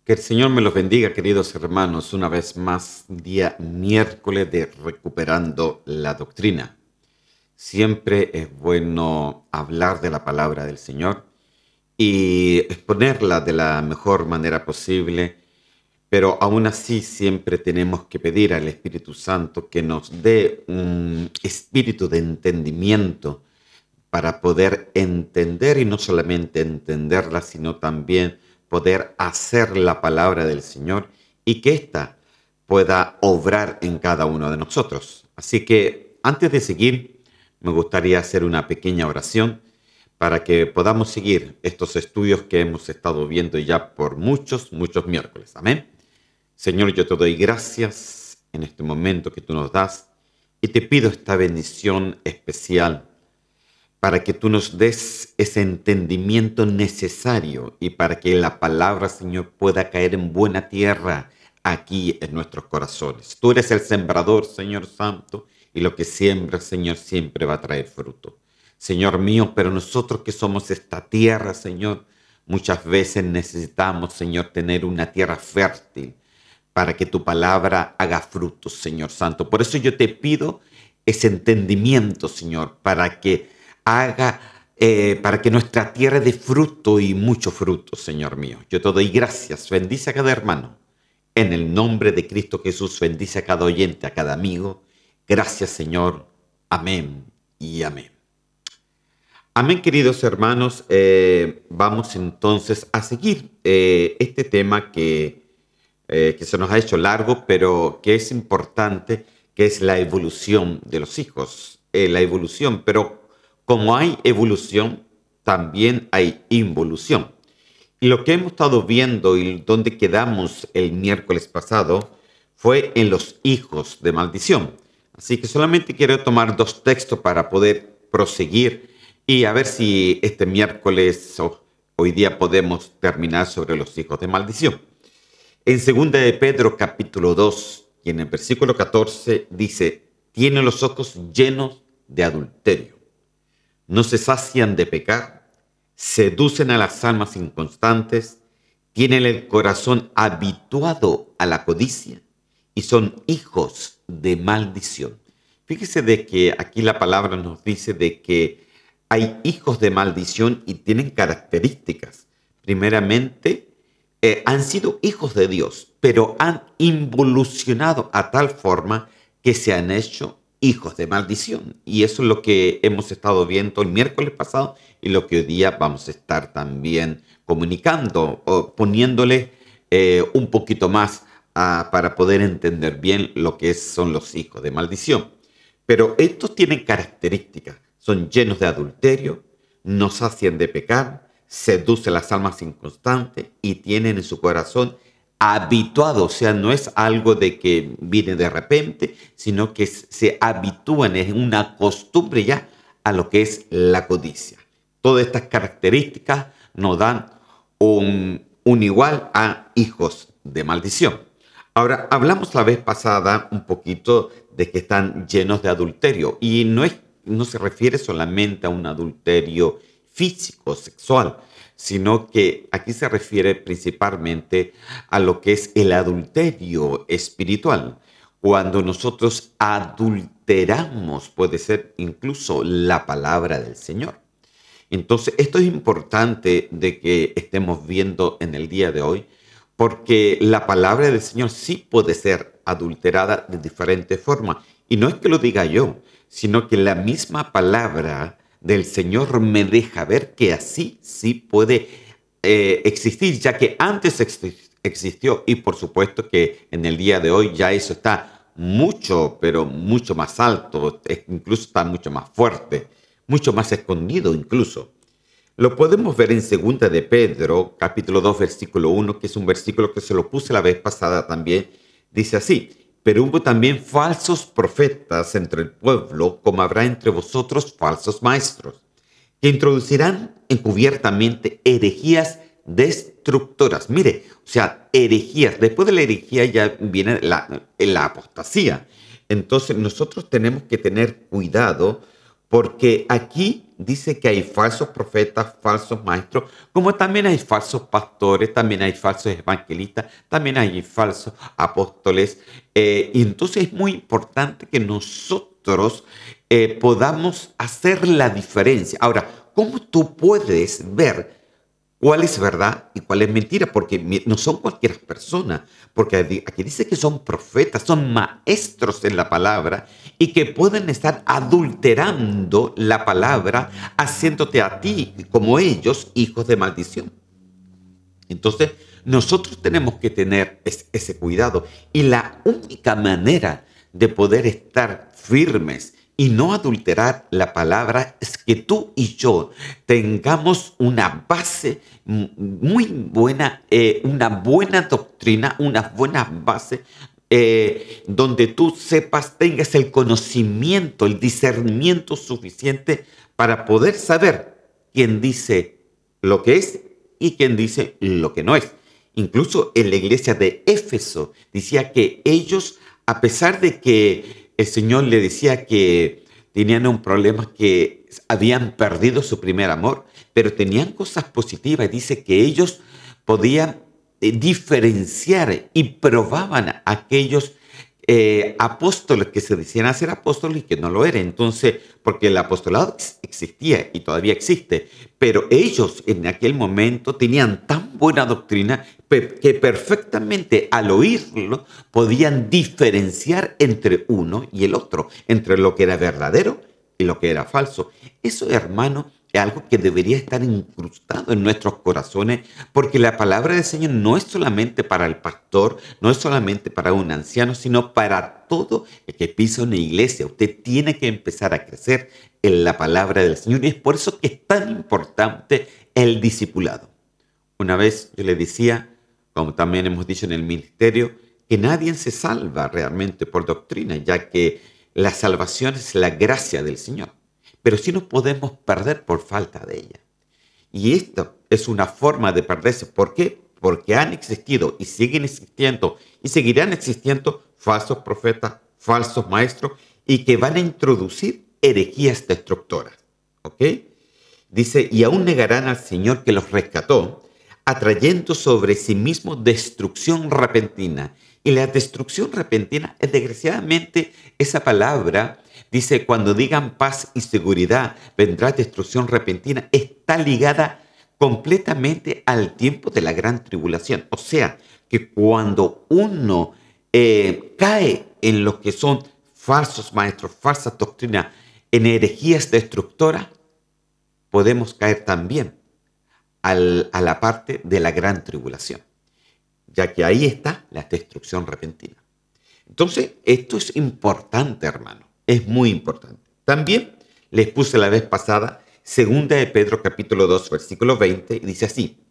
Que el Señor me los bendiga, queridos hermanos, una vez más, día miércoles de Recuperando la Doctrina. Siempre es bueno hablar de la palabra del Señor y exponerla de la mejor manera posible, pero aún así siempre tenemos que pedir al Espíritu Santo que nos dé un espíritu de entendimiento para poder entender y no solamente entenderla, sino también poder hacer la palabra del Señor y que ésta pueda obrar en cada uno de nosotros. Así que antes de seguir, me gustaría hacer una pequeña oración para que podamos seguir estos estudios que hemos estado viendo ya por muchos miércoles. Amén. Señor, yo te doy gracias en este momento que tú nos das y te pido esta bendición especial para que tú nos des ese entendimiento necesario y para que la palabra, Señor, pueda caer en buena tierra aquí en nuestros corazones. Tú eres el sembrador, Señor Santo, y lo que siembras, Señor, siempre va a traer fruto. Señor mío, pero nosotros que somos esta tierra, Señor, muchas veces necesitamos, Señor, tener una tierra fértil para que tu palabra haga frutos, Señor Santo. Por eso yo te pido ese entendimiento, Señor, haga, para que nuestra tierra dé fruto y mucho fruto, Señor mío. Yo te doy gracias. Bendice a cada hermano. En el nombre de Cristo Jesús, bendice a cada oyente, a cada amigo. Gracias, Señor. Amén y amén. Amén, queridos hermanos. Vamos entonces a seguir este tema que se nos ha hecho largo, pero que es importante, que es la evolución de los hijos. La evolución, pero como hay evolución, también hay involución. Y lo que hemos estado viendo y donde quedamos el miércoles pasado fue en los hijos de maldición. Así que solamente quiero tomar dos textos para poder proseguir y a ver si este miércoles o hoy día podemos terminar sobre los hijos de maldición. En 2 de Pedro capítulo 2 y en el versículo 14 dice: tienen los ojos llenos de adulterio. No se sacian de pecar, seducen a las almas inconstantes, tienen el corazón habituado a la codicia y son hijos de maldición. Fíjese de que aquí la palabra nos dice de que hay hijos de maldición y tienen características. Primeramente, han sido hijos de Dios, pero han involucionado a tal forma que se han hecho hijos de maldición. Y eso es lo que hemos estado viendo el miércoles pasado y lo que hoy día vamos a estar también comunicando o poniéndole un poquito más para poder entender bien lo que son los hijos de maldición. Pero estos tienen características. Son llenos de adulterio, no sacian de pecar, seducen las almas inconstantes y tienen en su corazón habituado, o sea, no es algo de que viene de repente, sino que se habitúan, es una costumbre ya a lo que es la codicia. Todas estas características nos dan un igual a hijos de maldición. Ahora, hablamos la vez pasada un poquito de que están llenos de adulterio y no se refiere solamente a un adulterio físico, sexual, sino que aquí se refiere principalmente a lo que es el adulterio espiritual. Cuando nosotros adulteramos, puede ser incluso la palabra del Señor. Entonces, esto es importante de que estemos viendo en el día de hoy, porque la palabra del Señor sí puede ser adulterada de diferentes formas. Y no es que lo diga yo, sino que la misma palabra del Señor me deja ver que así sí puede existir, ya que antes existió y por supuesto que en el día de hoy ya eso está mucho, pero mucho más alto, incluso está mucho más fuerte, mucho más escondido incluso. Lo podemos ver en 2 de Pedro, capítulo 2, versículo 1, que es un versículo que se lo puse la vez pasada también. Dice así: pero hubo también falsos profetas entre el pueblo, como habrá entre vosotros falsos maestros, que introducirán encubiertamente herejías destructoras. Mire, o sea, herejías. Después de la herejía ya viene la apostasía. Entonces nosotros tenemos que tener cuidado porque aquí dice que hay falsos profetas, falsos maestros, como también hay falsos pastores, también hay falsos evangelistas, también hay falsos apóstoles. Y entonces es muy importante que nosotros podamos hacer la diferencia. Ahora, ¿cómo tú puedes ver cuál es verdad y cuál es mentira? Porque no son cualquier persona, porque aquí dice que son profetas, son maestros en la palabra y que pueden estar adulterando la palabra, haciéndote a ti, como ellos, hijos de maldición. Entonces, nosotros tenemos que tener ese cuidado. Y la única manera de poder estar firmes y no adulterar la palabra es que tú y yo tengamos una base muy buena, una buena doctrina, una buena base donde tú sepas, tengas el conocimiento, el discernimiento suficiente para poder saber quién dice lo que es y quién dice lo que no es. Incluso en la iglesia de Éfeso decía que ellos, a pesar de que el Señor le decía que tenían un problema, que habían perdido su primer amor, pero tenían cosas positivas. Dice que ellos podían diferenciar y probaban a aquellos apóstoles que se decían ser apóstoles y que no lo eran. Entonces, porque el apostolado existía y todavía existe, pero ellos en aquel momento tenían tan buena doctrina que perfectamente al oírlo podían diferenciar entre uno y el otro, entre lo que era verdadero y lo que era falso. Eso, hermano, es algo que debería estar incrustado en nuestros corazones, porque la palabra del Señor no es solamente para el pastor, no es solamente para un anciano, sino para todo el que pisa una iglesia. Usted tiene que empezar a crecer en la palabra del Señor, y es por eso que es tan importante el discipulado. Una vez yo le decía, como también hemos dicho en el ministerio, que nadie se salva realmente por doctrina, ya que la salvación es la gracia del Señor. Pero sí nos podemos perder por falta de ella. Y esto es una forma de perderse. ¿Por qué? Porque han existido y siguen existiendo y seguirán existiendo falsos profetas, falsos maestros, y que van a introducir herejías destructoras. ¿Ok? Dice, y aún negarán al Señor que los rescató, atrayendo sobre sí mismo destrucción repentina. Y la destrucción repentina es, desgraciadamente, esa palabra. Dice, cuando digan paz y seguridad, vendrá destrucción repentina. Está ligada completamente al tiempo de la gran tribulación. O sea, que cuando uno cae en lo que son falsos maestros, falsas doctrinas, en herejías destructoras, podemos caer también a la parte de la gran tribulación, ya que ahí está la destrucción repentina. Entonces, esto es importante, hermano. Es muy importante. También les puse la vez pasada, 2 de Pedro capítulo 2, versículo 20, y dice así: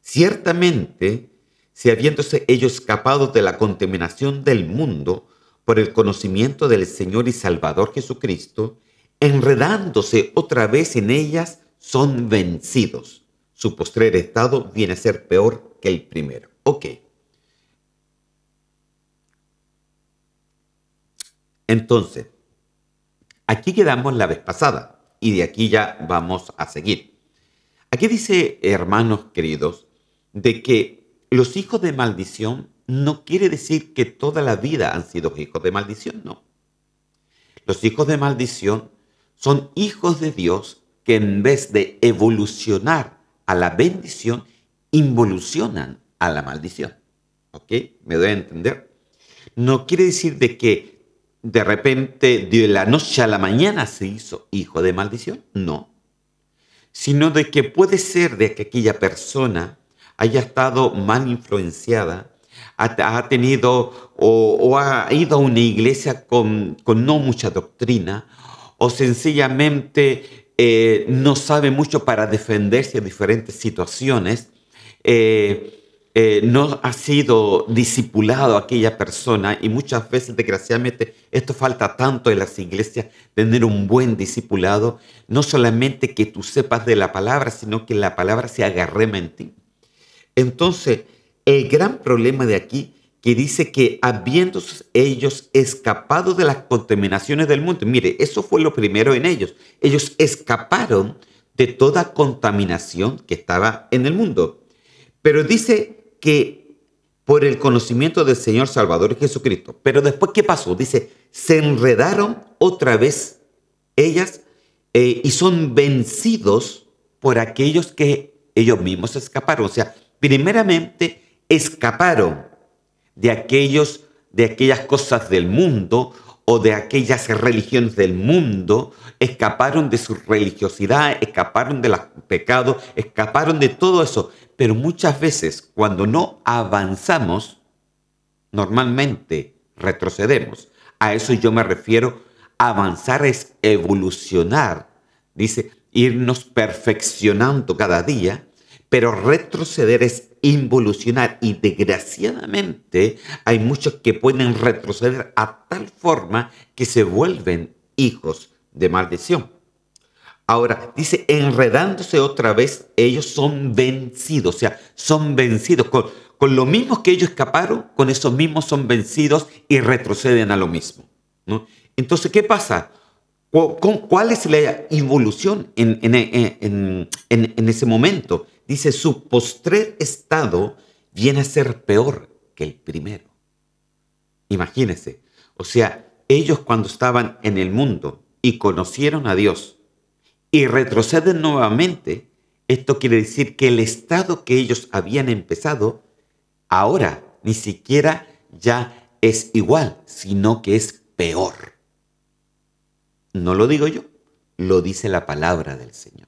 ciertamente, si habiéndose ellos escapado de la contaminación del mundo por el conocimiento del Señor y Salvador Jesucristo, enredándose otra vez en ellas, son vencidos. Su postrer estado viene a ser peor que el primero. Ok. Entonces, aquí quedamos la vez pasada y de aquí ya vamos a seguir. Aquí dice, hermanos queridos, de que los hijos de maldición no quiere decir que toda la vida han sido hijos de maldición, no. Los hijos de maldición son hijos de Dios que en vez de evolucionar a la bendición, involucionan a la maldición. ¿Ok? ¿Me doy a entender? No quiere decir de que de repente, de la noche a la mañana se hizo hijo de maldición, no. Sino de que puede ser de que aquella persona haya estado mal influenciada, ha tenido o ha ido a una iglesia con no mucha doctrina, o sencillamente no sabe mucho para defenderse de diferentes situaciones, no ha sido discipulado aquella persona, y muchas veces, desgraciadamente, esto falta tanto en las iglesias, tener un buen discipulado, no solamente que tú sepas de la palabra, sino que la palabra se agarrema en ti. Entonces, el gran problema de aquí que dice que habiendo ellos escapado de las contaminaciones del mundo, mire, eso fue lo primero en ellos. Ellos escaparon de toda contaminación que estaba en el mundo. Pero dice que por el conocimiento del Señor Salvador Jesucristo. Pero después, ¿qué pasó? Dice, se enredaron otra vez ellas y son vencidos por aquellos que ellos mismos escaparon. O sea, primeramente escaparon de aquellas cosas del mundo o de aquellas religiones del mundo, escaparon de su religiosidad, escaparon de los pecados, escaparon de todo eso. Pero muchas veces cuando no avanzamos, normalmente retrocedemos. A eso yo me refiero. Avanzar es evolucionar, dice, irnos perfeccionando cada día, pero retroceder es involucionar. Y desgraciadamente hay muchos que pueden retroceder a tal forma que se vuelven hijos de maldición. Ahora, dice, enredándose otra vez, ellos son vencidos, o sea, son vencidos. Con lo mismo que ellos escaparon, con esos mismos son vencidos y retroceden a lo mismo, ¿no? Entonces, ¿qué pasa? ¿Cuál es la evolución en ese momento? Dice, su postrer estado viene a ser peor que el primero. Imagínense. O sea, ellos cuando estaban en el mundo y conocieron a Dios y retroceden nuevamente, esto quiere decir que el estado que ellos habían empezado, ahora ni siquiera ya es igual, sino que es peor. No lo digo yo, lo dice la palabra del Señor.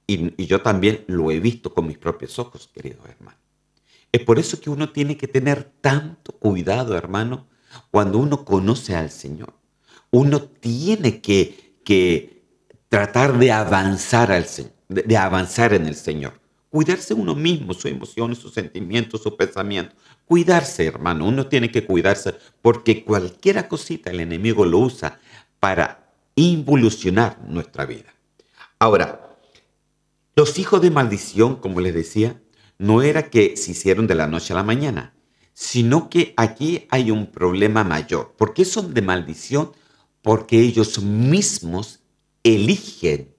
Y yo también lo he visto con mis propios ojos, queridos hermanos. Es por eso que uno tiene que tener tanto cuidado, hermano, cuando uno conoce al Señor. Uno tiene que tratar de avanzar de avanzar en el Señor. Cuidarse uno mismo, sus emociones, sus sentimientos, sus pensamientos. Cuidarse, hermano. Uno tiene que cuidarse porque cualquier cosita el enemigo lo usa para involucionar nuestra vida. Ahora, los hijos de maldición, como les decía, no era que se hicieron de la noche a la mañana, sino que aquí hay un problema mayor. ¿Por qué son de maldición? Porque ellos mismos eligen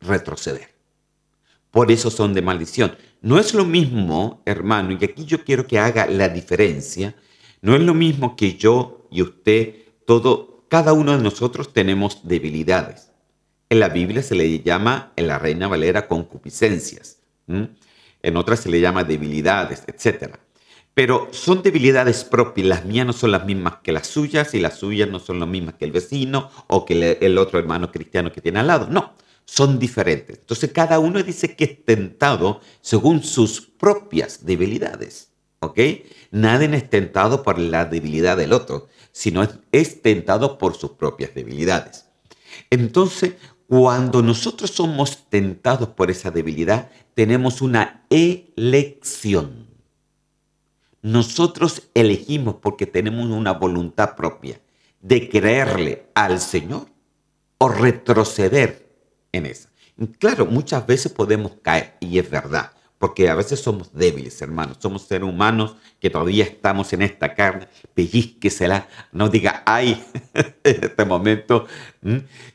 retroceder. Por eso son de maldición. No es lo mismo, hermano, y aquí yo quiero que haga la diferencia, no es lo mismo que yo y usted, cada uno de nosotros tenemos debilidades. En la Biblia se le llama, en la Reina Valera, concupiscencias. En otras se le llama debilidades, etc. Pero son debilidades propias. Las mías no son las mismas que las suyas y las suyas no son las mismas que el vecino o que el otro hermano cristiano que tiene al lado. No, son diferentes. Entonces cada uno dice que es tentado según sus propias debilidades. ¿Ok? Nadie es tentado por la debilidad del otro, sino es tentado por sus propias debilidades. Entonces, cuando nosotros somos tentados por esa debilidad, tenemos una elección. Nosotros elegimos porque tenemos una voluntad propia de creerle al Señor o retroceder en esa. Claro, muchas veces podemos caer, y es verdad, porque a veces somos débiles, hermanos. Somos seres humanos que todavía estamos en esta carne. Pellizquesela, no diga ay en este momento.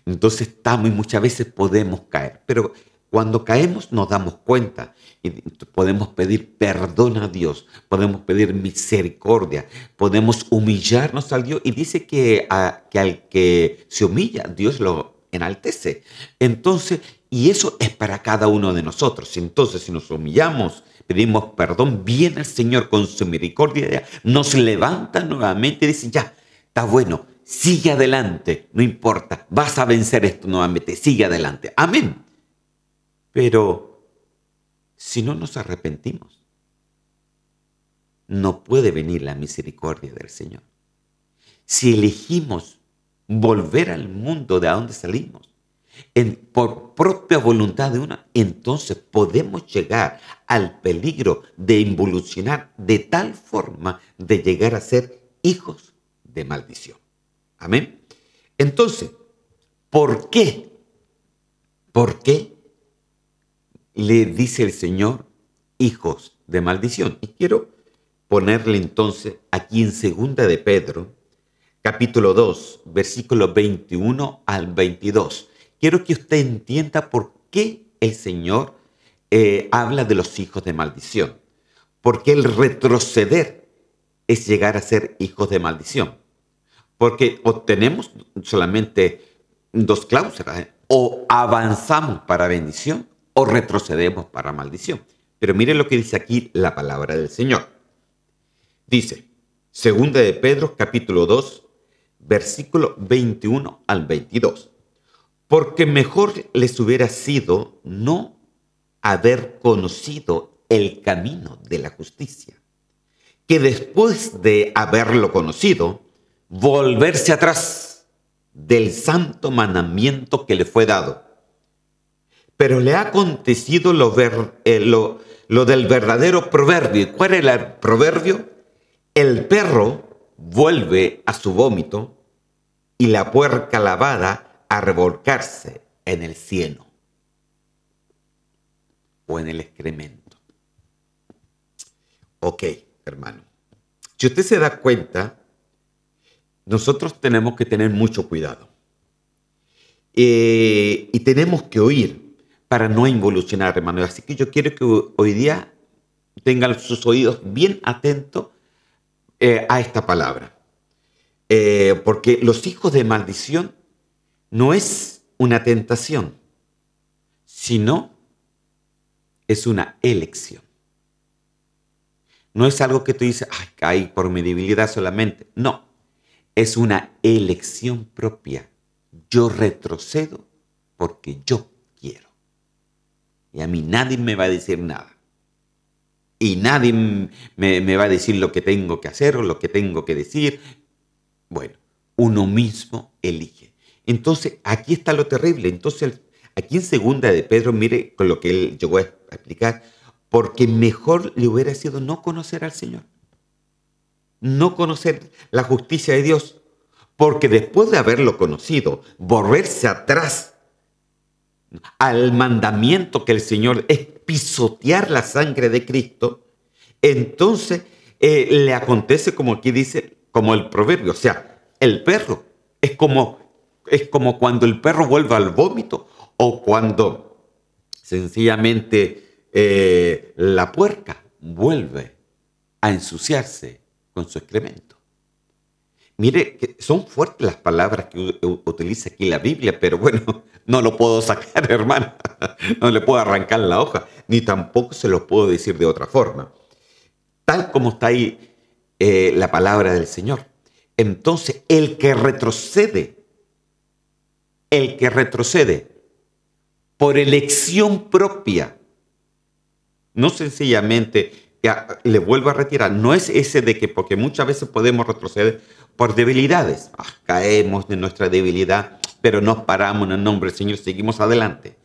Entonces estamos y muchas veces podemos caer. Pero cuando caemos nos damos cuenta y podemos pedir perdón a Dios, podemos pedir misericordia, podemos humillarnos al Dios. Y dice que al que se humilla, Dios lo enaltece. Entonces, y eso es para cada uno de nosotros. Entonces, si nos humillamos, pedimos perdón, viene el Señor con su misericordia, nos levanta nuevamente y dice, ya, está bueno, sigue adelante, no importa, vas a vencer esto nuevamente, sigue adelante. Amén. Pero si no nos arrepentimos, no puede venir la misericordia del Señor. Si elegimos volver al mundo de donde salimos, por propia voluntad de una, entonces podemos llegar al peligro de involucionar de tal forma de llegar a ser hijos de maldición. Amén. Entonces, ¿por qué? ¿Por qué le dice el Señor hijos de maldición? Y quiero ponerle entonces aquí en Segunda de Pedro, capítulo 2, versículos 21 al 22. Quiero que usted entienda por qué el Señor habla de los hijos de maldición. Porque el retroceder es llegar a ser hijos de maldición. Porque obtenemos solamente dos cláusulas, ¿eh? O avanzamos para bendición o retrocedemos para maldición. Pero mire lo que dice aquí la palabra del Señor. Dice, Segunda de Pedro, capítulo 2, versículo 21 al 22. Porque mejor les hubiera sido no haber conocido el camino de la justicia, que después de haberlo conocido, volverse atrás del santo mandamiento que le fue dado. Pero le ha acontecido lo del verdadero proverbio. ¿Y cuál era el proverbio? El perro vuelve a su vómito y la puerca lavada a revolcarse en el cieno o en el excremento. Ok, hermano. Si usted se da cuenta, nosotros tenemos que tener mucho cuidado. Y tenemos que oír para no involucionar, hermano. Así que yo quiero que hoy día tengan sus oídos bien atentos a esta palabra. Porque los hijos de maldición no es una tentación, sino es una elección. No es algo que tú dices, ay, caí por mi debilidad solamente. No, es una elección propia. Yo retrocedo porque yo quiero. Y a mí nadie me va a decir nada. Y nadie me va a decir lo que tengo que hacer o lo que tengo que decir. Bueno, uno mismo elige. Entonces, aquí está lo terrible. Entonces, aquí en Segunda de Pedro, mire con lo que él llegó a explicar, porque mejor le hubiera sido no conocer al Señor. No conocer la justicia de Dios. Porque después de haberlo conocido, volverse atrás al mandamiento que el Señor es pisotear la sangre de Cristo, entonces le acontece como aquí dice, como el proverbio. O sea, el perro es como cuando el perro vuelve al vómito o cuando sencillamente la puerca vuelve a ensuciarse con su excremento. Mire, que son fuertes las palabras que utiliza aquí la Biblia, pero bueno, no lo puedo sacar, hermano. No le puedo arrancar la hoja, ni tampoco se lo puedo decir de otra forma. Tal como está ahí la palabra del Señor. Entonces, el que retrocede por elección propia, no sencillamente le vuelvo a retirar, no es ese de que, porque muchas veces podemos retroceder por debilidades. Caemos de nuestra debilidad, pero nos paramos en el nombre del Señor, seguimos adelante.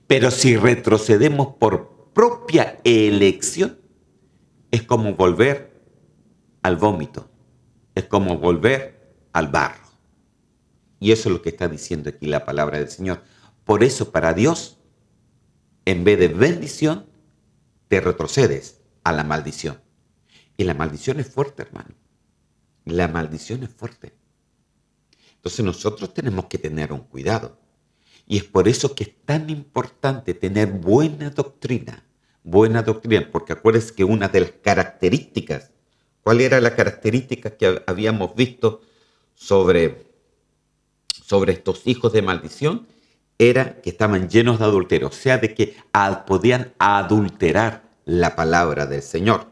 Pero si retrocedemos por propia elección, es como volver al vómito, es como volver al barro. Y eso es lo que está diciendo aquí la palabra del Señor. Por eso, para Dios, en vez de bendición, te retrocedes a la maldición. Y la maldición es fuerte, hermano. La maldición es fuerte. Entonces nosotros tenemos que tener un cuidado. Y es por eso que es tan importante tener buena doctrina, porque acuérdense que una de las características, ¿cuál era la característica que habíamos visto sobre estos hijos de maldición? Era que estaban llenos de adulterio, o sea, de que podían adulterar la palabra del Señor.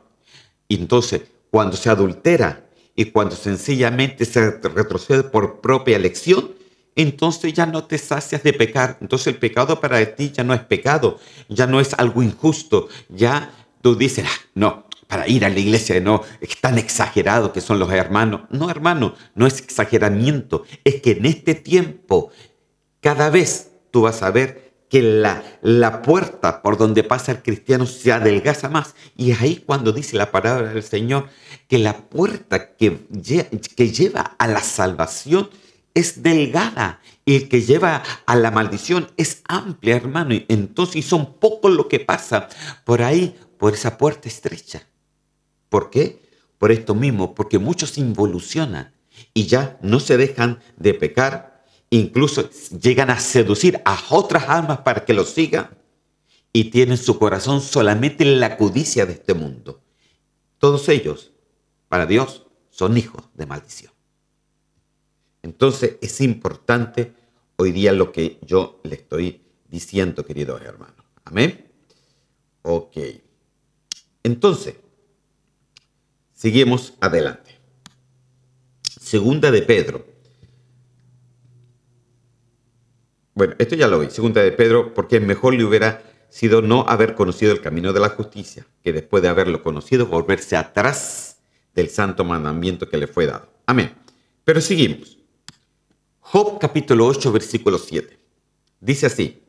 Y entonces, cuando se adultera y cuando sencillamente se retrocede por propia elección, entonces ya no te sacias de pecar. Entonces el pecado para ti ya no es pecado, ya no es algo injusto. Ya tú dices, no, para ir a la iglesia no, es tan exagerado que son los hermanos. No, hermano, no es exageramiento. Es que en este tiempo, cada vez tú vas a ver que la puerta por donde pasa el cristiano se adelgaza más. Y es ahí cuando dice la palabra del Señor que la puerta que lleva a la salvación es delgada y el que lleva a la maldición es amplia, hermano. Y entonces son pocos lo que pasa por ahí, por esa puerta estrecha. ¿Por qué? por esto mismo, porque muchos involucionan y ya no se dejan de pecar, incluso llegan a seducir a otras almas para que los sigan y tienen su corazón solamente en la codicia de este mundo. Todos ellos, para Dios, son hijos de maldición. Entonces es importante hoy día lo que yo le estoy diciendo, queridos hermanos. Amén. Ok. Entonces, seguimos adelante. Segunda de Pedro. Bueno, esto ya lo vi. Segunda de Pedro, porque mejor le hubiera sido no haber conocido el camino de la justicia, que después de haberlo conocido, volverse atrás del santo mandamiento que le fue dado. Amén. Pero seguimos. Job capítulo 8, versículo 7. Dice así: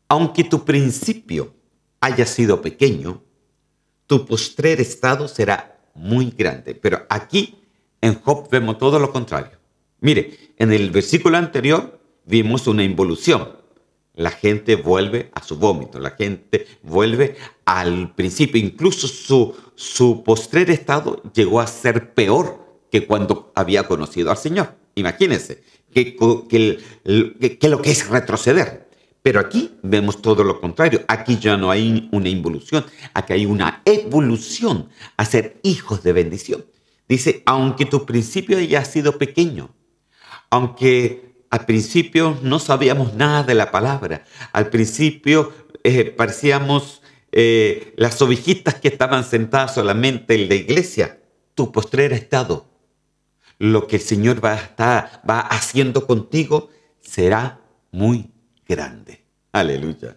aunque tu principio haya sido pequeño, tu postrer estado será muy grande. Pero aquí en Job vemos todo lo contrario. Mire, en el versículo anterior vimos una involución. La gente vuelve a su vómito, la gente vuelve al principio. Incluso su postrer estado llegó a ser peor que cuando había conocido al Señor. Imagínense que lo que es retroceder. Pero aquí vemos todo lo contrario. Aquí ya no hay una involución, aquí hay una evolución a ser hijos de bendición. Dice, aunque tu principio haya sido pequeño, aunque al principio no sabíamos nada de la palabra, al principio parecíamos las ovejitas que estaban sentadas solamente en la iglesia, tu postrer estado, lo que el Señor va haciendo contigo será muy grande. Aleluya.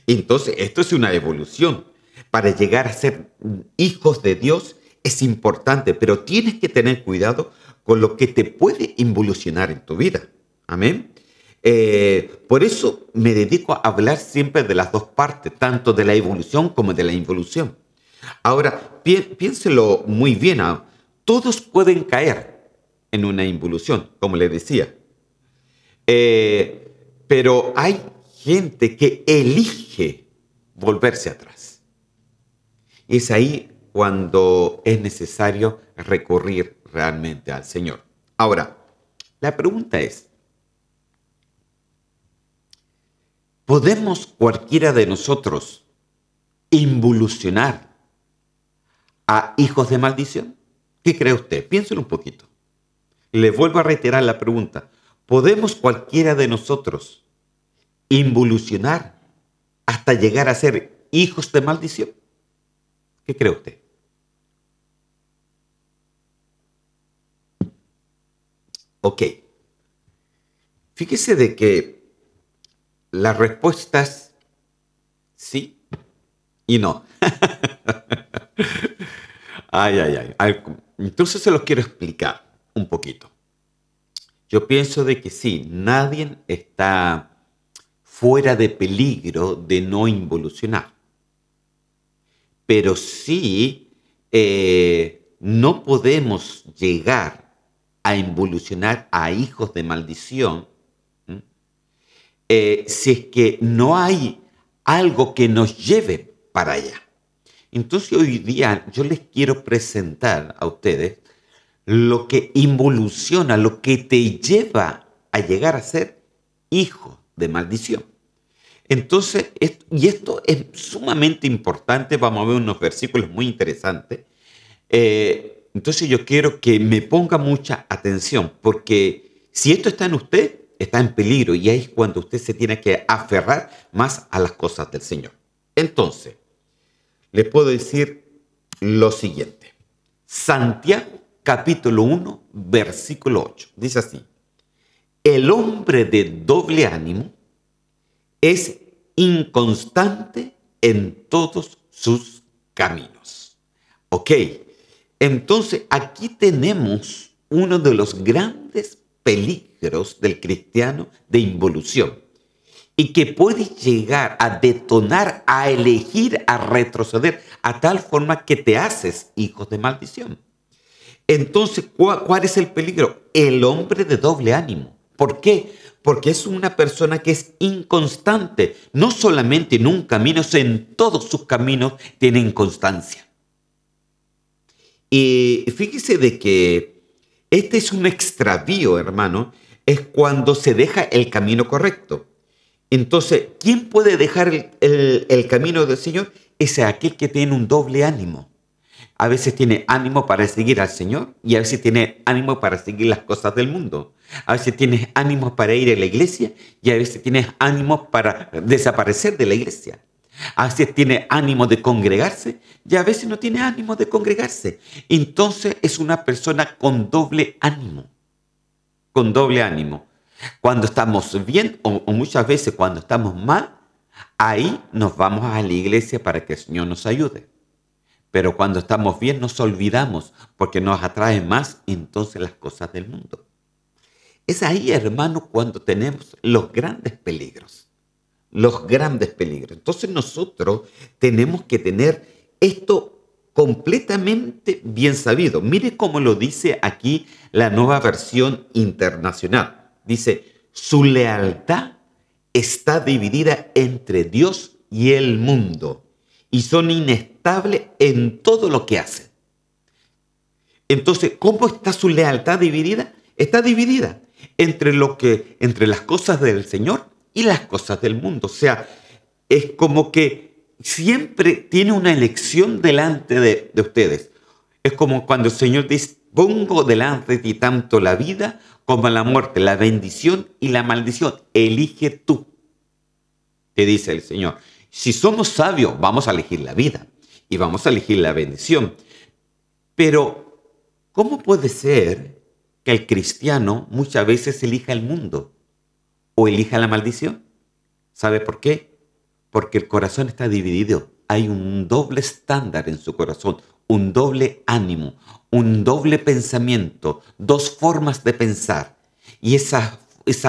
Entonces, esto es una evolución. Para llegar a ser hijos de Dios es importante, pero tienes que tener cuidado con lo que te puede involucionar en tu vida. Amén. Por eso me dedico a hablar siempre de las dos partes, tanto de la evolución como de la involución. Ahora, piénselo muy bien. Todos pueden caer en una involución, como le decía. Pero hay gente que elige volverse atrás. Y es ahí cuando es necesario recurrir realmente al Señor. Ahora, la pregunta es, ¿podemos cualquiera de nosotros involucionar a hijos de maldición? ¿Qué cree usted? Piénselo un poquito. Le vuelvo a reiterar la pregunta. ¿Podemos cualquiera de nosotros involucionar hasta llegar a ser hijos de maldición? ¿Qué cree usted? Ok. Fíjese de que las respuestas sí y no. Ay. Entonces se los quiero explicar un poquito. Yo pienso de que sí, nadie está fuera de peligro de no involucionar. Pero sí, no podemos llegar a involucionar a hijos de maldición si es que no hay algo que nos lleve para allá. Entonces hoy día yo les quiero presentar a ustedes lo que involuciona, lo que te lleva a llegar a ser hijo de maldición. Entonces, esto es sumamente importante. Vamos a ver unos versículos muy interesantes. Entonces yo quiero que me ponga mucha atención, porque si esto está en usted, está en peligro, y ahí es cuando usted se tiene que aferrar más a las cosas del Señor. Entonces, le puedo decir lo siguiente. Santiago capítulo 1, versículo 8. Dice así: el hombre de doble ánimo es inconstante en todos sus caminos. Ok, entonces aquí tenemos uno de los grandes peligros del cristiano de involución, y que puede llegar a detonar, a elegir, a retroceder, a tal forma que te haces hijo de maldición. Entonces, ¿cuál es el peligro? El hombre de doble ánimo. ¿Por qué? Porque es una persona que es inconstante, no solamente en un camino, sino en todos sus caminos tiene inconstancia. Y fíjese de que este es un extravío, hermano, es cuando se deja el camino correcto. Entonces, ¿quién puede dejar el camino del Señor? Es aquel que tiene un doble ánimo. A veces tiene ánimo para seguir al Señor y a veces tiene ánimo para seguir las cosas del mundo. A veces tienes ánimo para ir a la iglesia y a veces tienes ánimo para desaparecer de la iglesia. A veces tiene ánimo de congregarse y a veces no tiene ánimo de congregarse. Entonces es una persona con doble ánimo. Con doble ánimo. Cuando estamos bien o muchas veces cuando estamos mal, ahí nos vamos a la iglesia para que el Señor nos ayude. Pero cuando estamos bien nos olvidamos porque nos atraen más entonces las cosas del mundo. Es ahí, hermano, cuando tenemos los grandes peligros. Los grandes peligros. Entonces nosotros tenemos que tener esto completamente bien sabido. Mire cómo lo dice aquí la Nueva Versión Internacional. Dice, su lealtad está dividida entre Dios y el mundo y son inestables en todo lo que hacen. Entonces, ¿cómo está su lealtad dividida? Está dividida entre las cosas del Señor y las cosas del mundo. O sea, es como que siempre tiene una elección delante de ustedes. Es como cuando el Señor dice, pongo delante de ti tanto la vida como la muerte, la bendición y la maldición. Elige tú, te dice el Señor. Si somos sabios, vamos a elegir la vida y vamos a elegir la bendición. Pero, ¿cómo puede ser que el cristiano muchas veces elija el mundo o elija la maldición? ¿Sabe por qué? Porque el corazón está dividido. Hay un doble estándar en su corazón, un doble ánimo, un doble pensamiento, dos formas de pensar. Y esa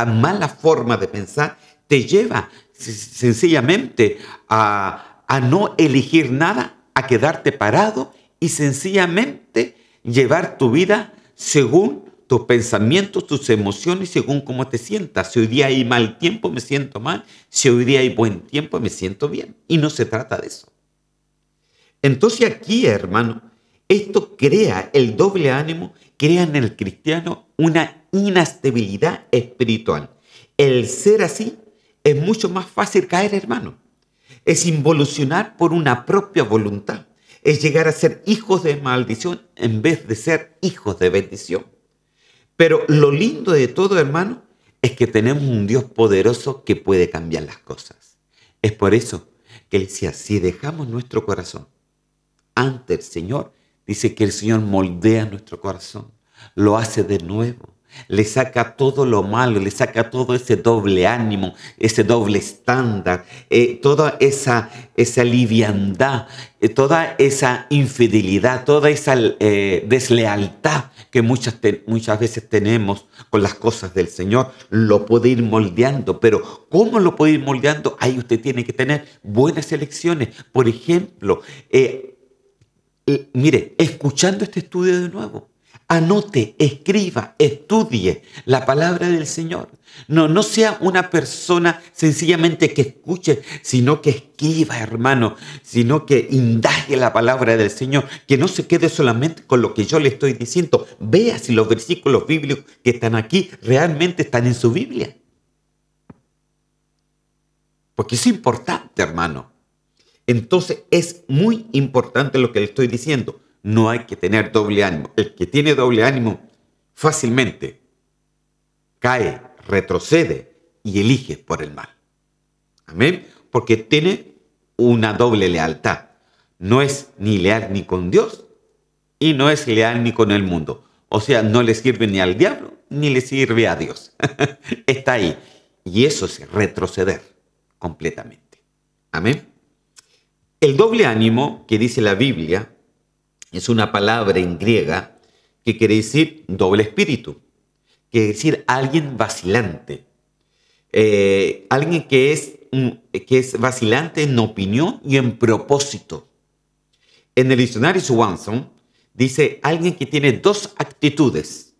mala forma de pensar te lleva sencillamente a no elegir nada, a quedarte parado y sencillamente llevar tu vida según tus pensamientos, tus emociones, según cómo te sientas. Si hoy día hay mal tiempo, me siento mal. Si hoy día hay buen tiempo, me siento bien. Y no se trata de eso. Entonces aquí, hermano, esto crea el doble ánimo, crea en el cristiano una inestabilidad espiritual. El ser así es mucho más fácil caer, hermano. Es involucionar por una propia voluntad. Es llegar a ser hijos de maldición en vez de ser hijos de bendición. Pero lo lindo de todo, hermano, es que tenemos un Dios poderoso que puede cambiar las cosas. Es por eso que él decía, si dejamos nuestro corazón ante el Señor, dice que el Señor moldea nuestro corazón, lo hace de nuevo, le saca todo lo malo, le saca todo ese doble ánimo, ese doble estándar, toda esa liviandad, toda esa infidelidad, toda esa deslealtad que muchas veces tenemos con las cosas del Señor, lo puede ir moldeando. Pero ¿cómo lo puede ir moldeando? Ahí usted tiene que tener buenas elecciones. Por ejemplo, mire, escuchando este estudio de nuevo, anote, escriba, estudie la palabra del Señor. No sea una persona sencillamente que escuche, sino que escriba, hermano, sino que indague la palabra del Señor, que no se quede solamente con lo que yo le estoy diciendo. Vea si los versículos bíblicos que están aquí realmente están en su Biblia. Porque es importante, hermano. Entonces es muy importante lo que le estoy diciendo. No hay que tener doble ánimo. El que tiene doble ánimo fácilmente cae, retrocede y elige por el mal. Amén. Porque tiene una doble lealtad. No es ni leal ni con Dios y no es leal ni con el mundo. O sea, no le sirve ni al diablo ni le sirve a Dios. Está ahí. Y eso es retroceder completamente. Amén. El doble ánimo que dice la Biblia es una palabra en griega que quiere decir doble espíritu, quiere decir alguien vacilante, alguien que es vacilante en opinión y en propósito. En el diccionario Swanson dice alguien que tiene dos actitudes,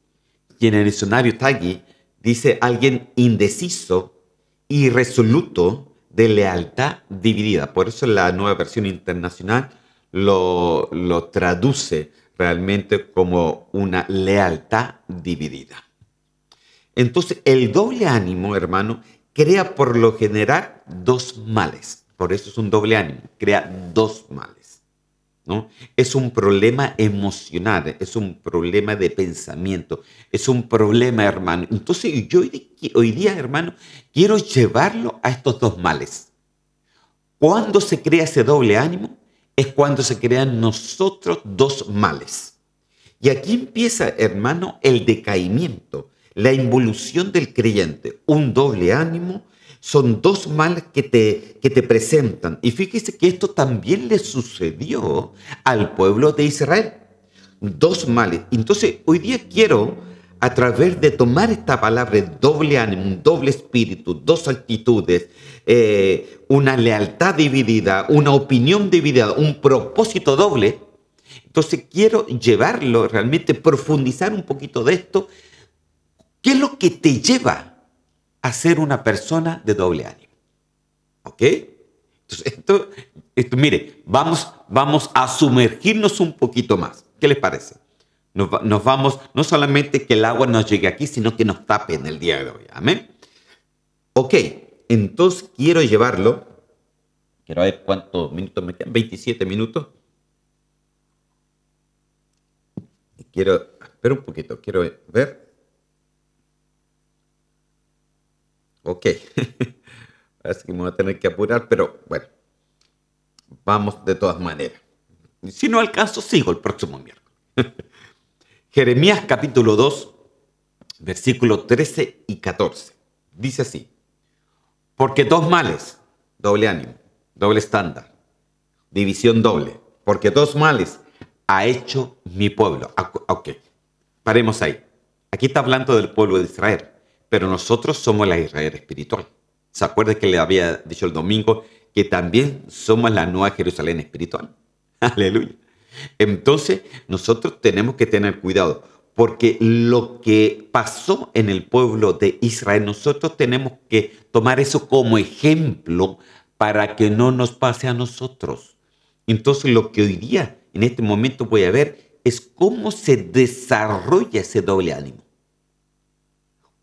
y en el diccionario Taggi dice alguien indeciso, irresoluto, de lealtad dividida. Por eso la Nueva Versión Internacional lo traduce realmente como una lealtad dividida. Entonces, el doble ánimo, hermano, crea por lo general dos males. Por eso es un doble ánimo, crea dos males, ¿no? Es un problema emocional, es un problema de pensamiento, es un problema, hermano. Entonces, yo hoy día, hermano, quiero llevarlo a estos dos males. Cuando se crea ese doble ánimo, es cuando se crean nosotros dos males. Y aquí empieza, hermano, el decaimiento, la involución del creyente. Un doble ánimo son dos males que te presentan. Y fíjese que esto también le sucedió al pueblo de Israel. Dos males. Entonces, hoy día quiero, a través de tomar esta palabra, doble ánimo, un doble espíritu, dos actitudes, una lealtad dividida, una opinión dividida, un propósito doble. Entonces quiero llevarlo, realmente profundizar un poquito de esto. ¿Qué es lo que te lleva a ser una persona de doble ánimo? ¿Ok? Entonces esto mire, vamos a sumergirnos un poquito más. ¿Qué les parece? Nos vamos, no solamente que el agua nos llegue aquí, sino que nos tape en el día de hoy. Amén. Ok, entonces quiero llevarlo. Quiero ver cuántos minutos me quedan. 27 minutos. Espera un poquito, quiero ver. Ok, parece que me voy a tener que apurar, pero bueno, vamos de todas maneras. Si no alcanzo, sigo el próximo miércoles. Jeremías capítulo 2, versículos 13 y 14. Dice así: porque dos males, doble ánimo, doble estándar, división doble, porque dos males ha hecho mi pueblo. Ok, paremos ahí. Aquí está hablando del pueblo de Israel, pero nosotros somos la Israel espiritual. ¿Se acuerda que le había dicho el domingo que también somos la nueva Jerusalén espiritual? Aleluya. Entonces, nosotros tenemos que tener cuidado, porque lo que pasó en el pueblo de Israel, nosotros tenemos que tomar eso como ejemplo para que no nos pase a nosotros. Entonces, lo que hoy día, en este momento, voy a ver es cómo se desarrolla ese doble ánimo.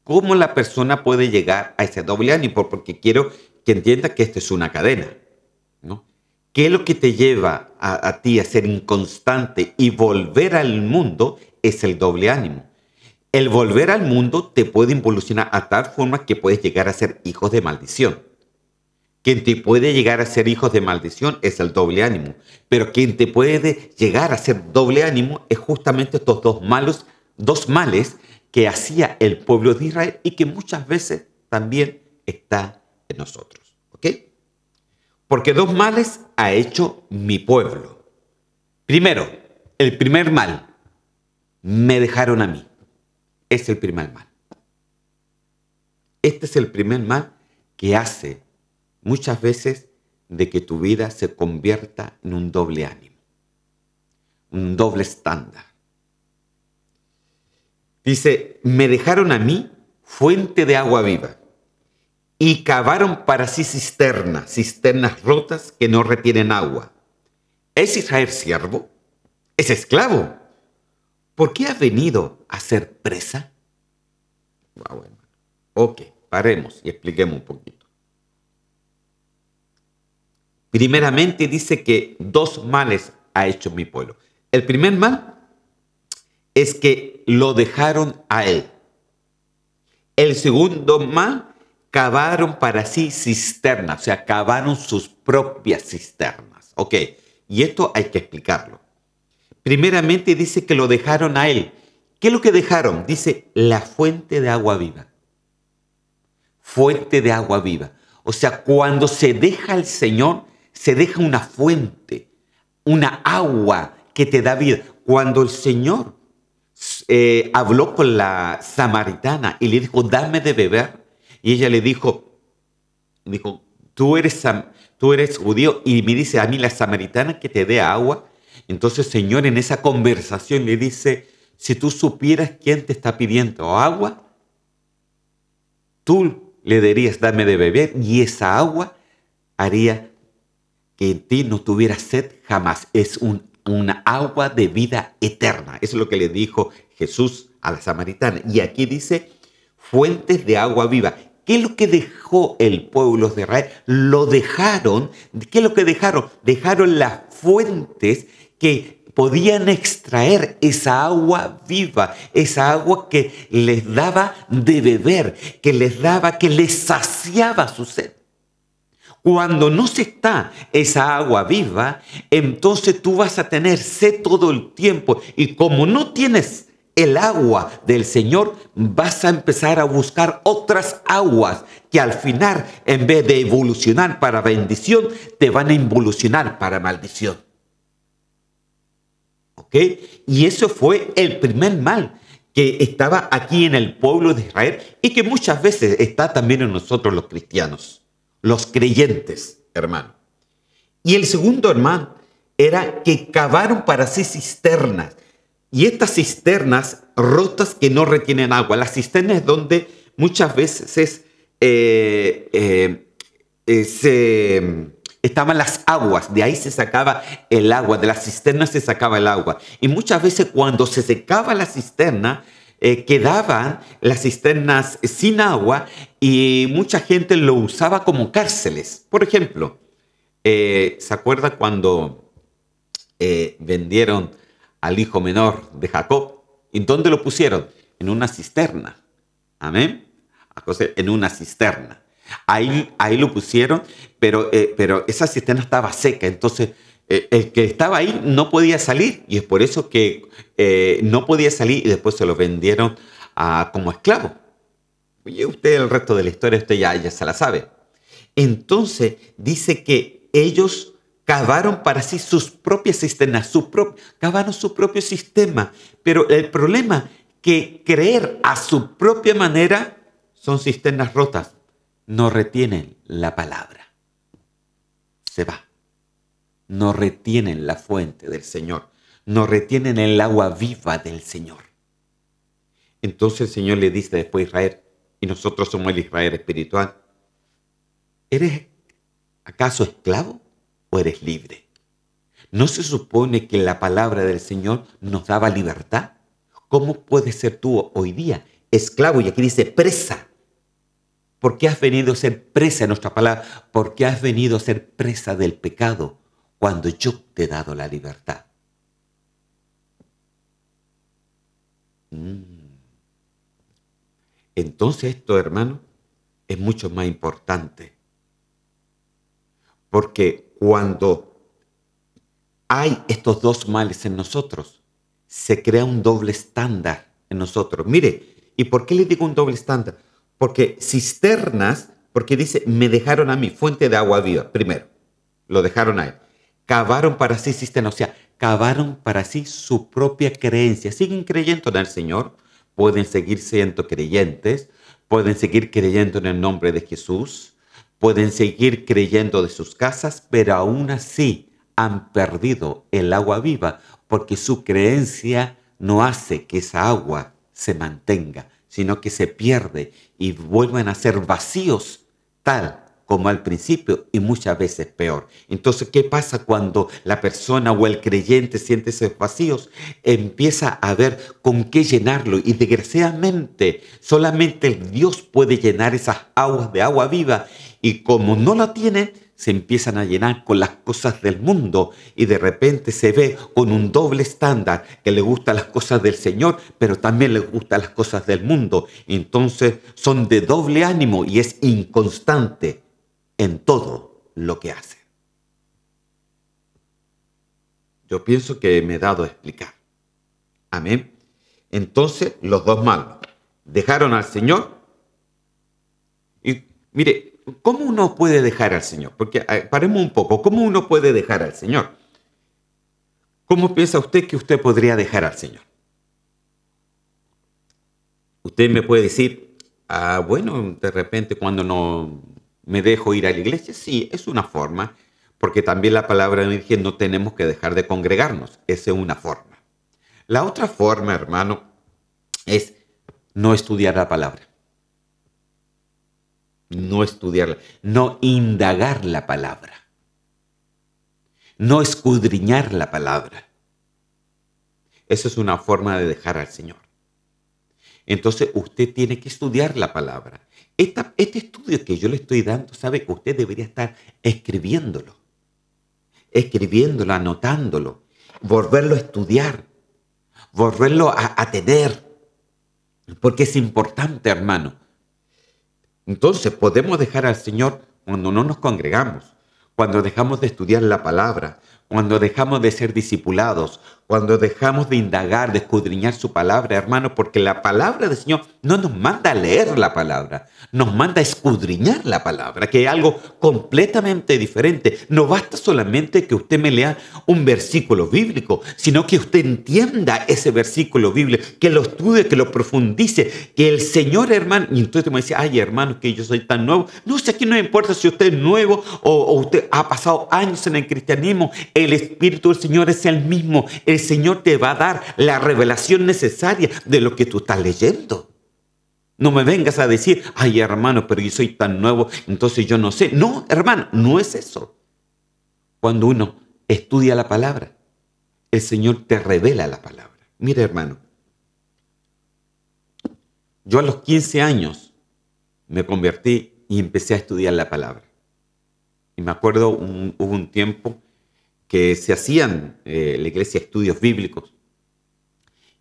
¿Cómo la persona puede llegar a ese doble ánimo? Porque quiero que entienda que esto es una cadena, ¿no? ¿Qué es lo que te lleva a ti a ser inconstante y volver al mundo? Es el doble ánimo. El volver al mundo te puede involucionar a tal forma que puedes llegar a ser hijos de maldición. Quien te puede llegar a ser hijos de maldición es el doble ánimo. Pero quien te puede llegar a ser doble ánimo es justamente estos dos males que hacía el pueblo de Israel y que muchas veces también está en nosotros. ¿Ok? Porque dos males ha hecho mi pueblo. Primero, el primer mal, me dejaron a mí. Es el primer mal. Este es el primer mal que hace muchas veces de que tu vida se convierta en un doble ánimo, un doble estándar. Dice, me dejaron a mí fuente de agua viva y cavaron para sí cisternas rotas que no retienen agua. ¿Es Israel siervo? ¿Es esclavo? ¿Por qué ha venido a ser presa? Wow, hermano. Ok, paremos y expliquemos un poquito. Primeramente dice que dos males ha hecho mi pueblo. El primer mal es que lo dejaron a él. El segundo mal, cavaron para sí cisternas, o sea, cavaron sus propias cisternas. Ok, y esto hay que explicarlo. Primeramente dice que lo dejaron a él. ¿Qué es lo que dejaron? Dice la fuente de agua viva. Fuente de agua viva. O sea, cuando se deja al Señor, se deja una fuente, una agua que te da vida. Cuando el Señor habló con la samaritana y le dijo, dame de beber, y ella le dijo, tú eres judío y me dice a mí la samaritana que te dé agua. Entonces el Señor en esa conversación le dice, si tú supieras quién te está pidiendo agua, tú le dirías, dame de beber, y esa agua haría que en ti no tuviera sed jamás. Es un una agua de vida eterna. Eso es lo que le dijo Jesús a la samaritana. Y aquí dice, fuentes de agua viva. ¿Qué es lo que dejó el pueblo de Israel? Lo dejaron. ¿Qué es lo que dejaron? Dejaron las fuentes que podían extraer esa agua viva, esa agua que les daba de beber, que les saciaba su sed. Cuando no se está esa agua viva, entonces tú vas a tener sed todo el tiempo. Y como no tienes el agua del Señor, vas a empezar a buscar otras aguas que al final, en vez de evolucionar para bendición, te van a involucionar para maldición. ¿Ok? Y eso fue el primer mal que estaba aquí en el pueblo de Israel y que muchas veces está también en nosotros los cristianos, los creyentes, hermano. Y el segundo, hermano, era que cavaron para sí cisternas. Y estas cisternas rotas que no retienen agua. Las cisternas donde muchas veces estaban las aguas, de ahí se sacaba el agua, de las cisternas se sacaba el agua. Y muchas veces cuando se secaba la cisterna, quedaban las cisternas sin agua y mucha gente lo usaba como cárceles. Por ejemplo, ¿se acuerda cuando vendieron al hijo menor de Jacob? ¿Y dónde lo pusieron? En una cisterna. Amén. En una cisterna. Ahí lo pusieron, pero esa cisterna estaba seca. Entonces, el que estaba ahí no podía salir. Y es por eso que no podía salir y después se lo vendieron como esclavo. Y usted el resto de la historia usted ya se la sabe. Entonces, dice que ellos cavaron para sí sus propias cisternas, cavaron su propio sistema. Pero el problema que creer a su propia manera son cisternas rotas. No retienen la palabra. Se va. No retienen la fuente del Señor. No retienen el agua viva del Señor. Entonces el Señor le dice después a Israel, y nosotros somos el Israel espiritual, ¿eres acaso esclavo o eres libre? ¿No se supone que la palabra del Señor nos daba libertad? ¿Cómo puedes ser tú hoy día esclavo? Y aquí dice presa. ¿Por qué has venido a ser presa de nuestra palabra? ¿Por qué has venido a ser presa del pecado cuando yo te he dado la libertad? Entonces esto, hermano, es mucho más importante. Porque cuando hay estos dos males en nosotros, se crea un doble estándar en nosotros. Mire, ¿y por qué le digo un doble estándar? Porque cisternas, porque dice, me dejaron a mí fuente de agua viva. Primero, lo dejaron a él. Cavaron para sí cisternas, o sea, cavaron para sí su propia creencia. Siguen creyendo en el Señor, pueden seguir siendo creyentes, pueden seguir creyendo en el nombre de Jesús, pueden seguir creyendo de sus casas, pero aún así han perdido el agua viva porque su creencia no hace que esa agua se mantenga, sino que se pierde y vuelven a ser vacíos tal como al principio y muchas veces peor. Entonces, ¿qué pasa cuando la persona o el creyente siente esos vacíos? Empieza a ver con qué llenarlo y desgraciadamente solamente Dios puede llenar esas aguas de agua viva y como no la tienen, se empiezan a llenar con las cosas del mundo y de repente se ve con un doble estándar que le gustan las cosas del Señor, pero también le gustan las cosas del mundo. Entonces son de doble ánimo y es inconstante en todo lo que hace. Yo pienso que me he dado a explicar. Amén. Entonces los dos malos dejaron al Señor y mire, ¿cómo uno puede dejar al Señor? Porque paremos un poco. ¿Cómo uno puede dejar al Señor? ¿Cómo piensa usted que usted podría dejar al Señor? Usted me puede decir, bueno, de repente cuando no me dejo ir a la iglesia, sí, es una forma, porque también la palabra me dice no tenemos que dejar de congregarnos. Esa es una forma. La otra forma, hermano, es no estudiar la palabra. No estudiarla, no indagar la palabra, no escudriñar la palabra. Eso es una forma de dejar al Señor. Entonces usted tiene que estudiar la palabra. Este estudio que yo le estoy dando, sabe que usted debería estar escribiéndolo, anotándolo, volverlo a estudiar, volverlo a tener, porque es importante, hermano. Entonces podemos dejar al Señor cuando no nos congregamos, cuando dejamos de estudiar la palabra, cuando dejamos de ser discipulados, cuando dejamos de indagar, de escudriñar su palabra, hermano, porque la palabra del Señor no nos manda a leer la palabra, nos manda a escudriñar la palabra, que es algo completamente diferente. No basta solamente que usted me lea un versículo bíblico, sino que usted entienda ese versículo bíblico, que lo estudie, que lo profundice, que el Señor, hermano, y entonces me dice, ay, hermano, que yo soy tan nuevo. No sé, aquí no importa si usted es nuevo o usted ha pasado años en el cristianismo, el Espíritu del Señor es el mismo. El Señor te va a dar la revelación necesaria de lo que tú estás leyendo. No me vengas a decir, ay, hermano, pero yo soy tan nuevo, entonces yo no sé. No, hermano, no es eso. Cuando uno estudia la palabra, el Señor te revela la palabra. Mira, hermano, yo a los 15 años me convertí y empecé a estudiar la palabra. Y me acuerdo, hubo un tiempo que se hacían en la iglesia estudios bíblicos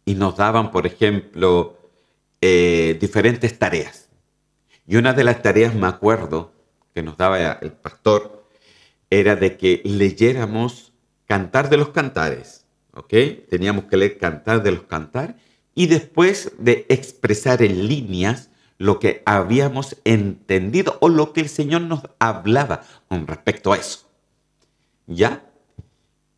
y nos daban, por ejemplo, diferentes tareas. Y una de las tareas, me acuerdo, que nos daba el pastor, era de que leyéramos Cantar de los Cantares, ¿ok? Teníamos que leer Cantar de los Cantares y después de expresar en líneas lo que habíamos entendido o lo que el Señor nos hablaba con respecto a eso. ¿Ya?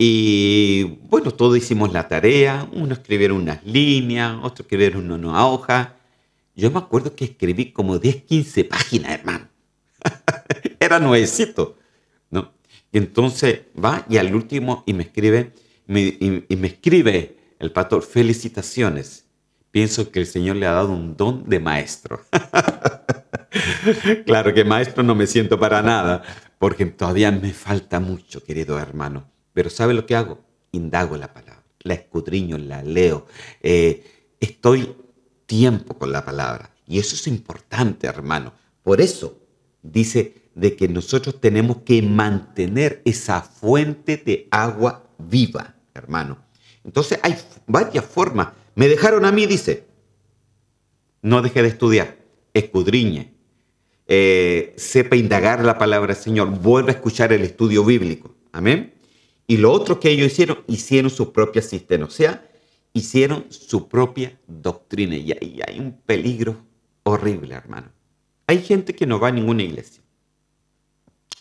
Y bueno, todos hicimos la tarea, unos escribieron unas líneas, otros escribieron una hoja. Yo me acuerdo que escribí como 10, 15 páginas, hermano. Era nuevecito, ¿no? Y entonces va y al último y me escribe el pastor, felicitaciones. Pienso que el Señor le ha dado un don de maestro. Claro que maestro no me siento para nada, porque todavía me falta mucho, querido hermano. Pero ¿sabe lo que hago? Indago la palabra, la escudriño, la leo. Estoy tiempo con la palabra. Y eso es importante, hermano. Por eso dice de que nosotros tenemos que mantener esa fuente de agua viva, hermano. Entonces hay varias formas. Me dejaron a mí, dice. No deje de estudiar, escudriñe. Sepa indagar la palabra del Señor. Vuelva a escuchar el estudio bíblico. Amén. Y lo otro que ellos hicieron su propia cisterna, o sea, hicieron su propia doctrina. Y ahí hay un peligro horrible, hermano. Hay gente que no va a ninguna iglesia.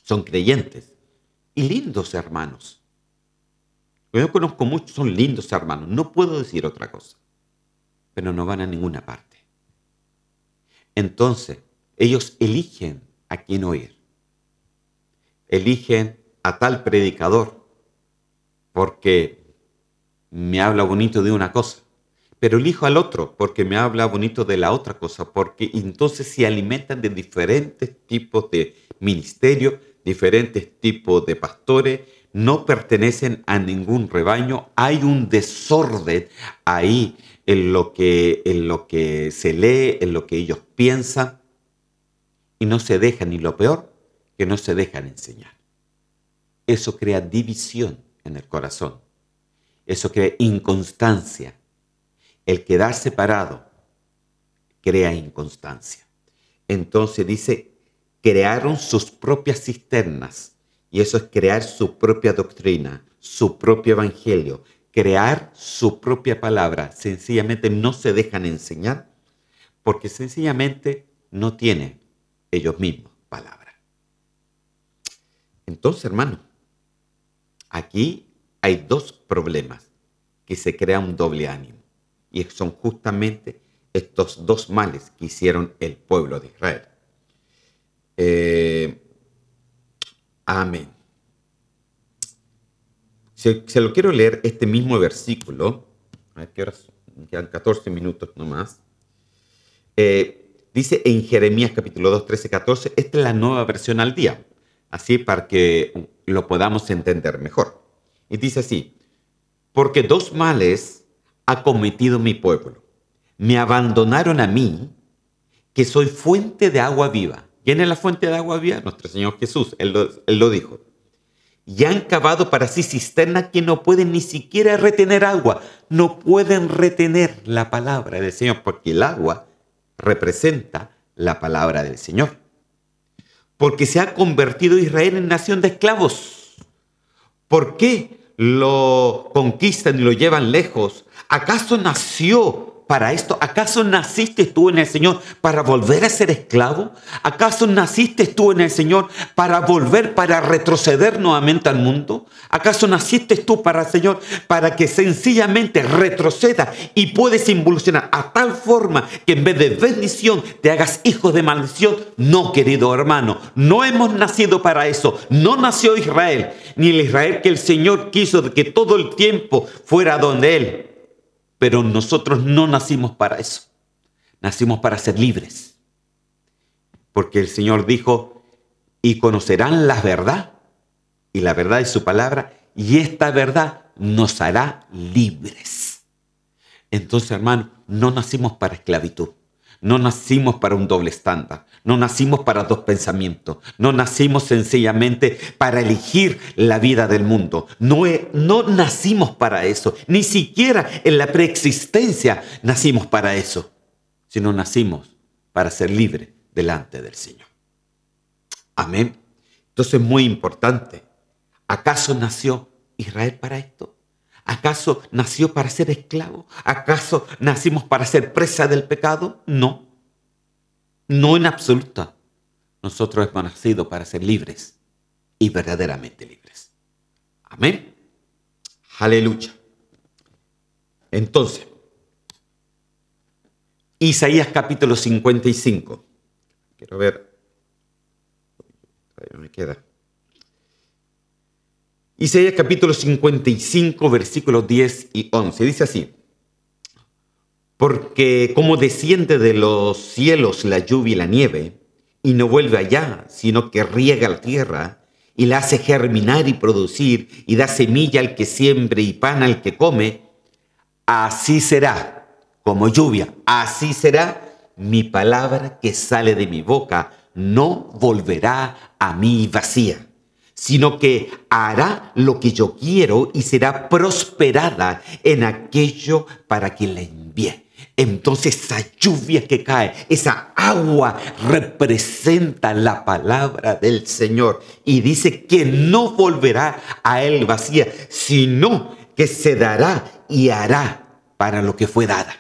Son creyentes y lindos hermanos. Yo conozco muchos, son lindos hermanos. No puedo decir otra cosa. Pero no van a ninguna parte. Entonces, ellos eligen a quién oír. Eligen a tal predicador porque me habla bonito de una cosa, pero elijo al otro porque me habla bonito de la otra cosa, porque entonces se alimentan de diferentes tipos de ministerios, diferentes tipos de pastores, no pertenecen a ningún rebaño, hay un desorden ahí en lo que se lee, en lo que ellos piensan, y no se dejan, y lo peor, que no se dejan enseñar. Eso crea división en el corazón. Eso crea inconstancia. El quedar separado crea inconstancia. Entonces dice, crearon sus propias cisternas. Y eso es crear su propia doctrina, su propio evangelio, crear su propia palabra. Sencillamente no se dejan enseñar porque sencillamente no tienen ellos mismos palabra. Entonces, hermano, aquí hay dos problemas que se crea un doble ánimo. Y son justamente estos dos males que hicieron el pueblo de Israel. Amén. Se lo quiero leer este mismo versículo. A ver qué horas, quedan 14 minutos nomás. Dice en Jeremías capítulo 2, 13, 14. Esta es la nueva versión al día. Así para que lo podamos entender mejor. Y dice así: porque dos males ha cometido mi pueblo. Me abandonaron a mí, que soy fuente de agua viva. ¿Quién es la fuente de agua viva? Nuestro Señor Jesús, Él lo dijo. Y han cavado para sí cisternas que no pueden ni siquiera retener agua. No pueden retener la palabra del Señor, porque el agua representa la palabra del Señor. Porque se ha convertido Israel en nación de esclavos. ¿Por qué lo conquistan y lo llevan lejos? ¿Acaso nació para esto? ¿Acaso naciste tú en el Señor para volver a ser esclavo? ¿Acaso naciste tú en el Señor para volver, para retroceder nuevamente al mundo? ¿Acaso naciste tú para el Señor para que sencillamente retroceda y puedes involucionar a tal forma que en vez de bendición te hagas hijo de maldición? No, querido hermano, no hemos nacido para eso. No nació Israel, ni el Israel que el Señor quiso de que todo el tiempo fuera donde Él. Pero nosotros no nacimos para eso. Nacimos para ser libres. Porque el Señor dijo, y conocerán la verdad, y la verdad es su palabra, y esta verdad nos hará libres. Entonces, hermano, no nacimos para esclavitud. No nacimos para un doble estándar. No nacimos para dos pensamientos. No nacimos sencillamente para elegir la vida del mundo. No nacimos para eso. Ni siquiera en la preexistencia nacimos para eso. Sino nacimos para ser libres delante del Señor. Amén. Entonces es muy importante. ¿Acaso nació Israel para esto? ¿Acaso nació para ser esclavo? ¿Acaso nacimos para ser presa del pecado? No. No en absoluto. Nosotros hemos nacido para ser libres y verdaderamente libres. Amén. Aleluya. Entonces, Isaías capítulo 55. Quiero ver. Todavía me queda. Isaías capítulo 55, versículos 10 y 11. Dice así. Porque como desciende de los cielos la lluvia y la nieve, y no vuelve allá, sino que riega la tierra, y la hace germinar y producir, y da semilla al que siembre y pan al que come, así será, como lluvia, así será mi palabra que sale de mi boca, no volverá a mí vacía, sino que hará lo que yo quiero y será prosperada en aquello para que la envíe. Entonces esa lluvia que cae, esa agua representa la palabra del Señor. Y dice que no volverá a él vacía, sino que se dará y hará para lo que fue dada.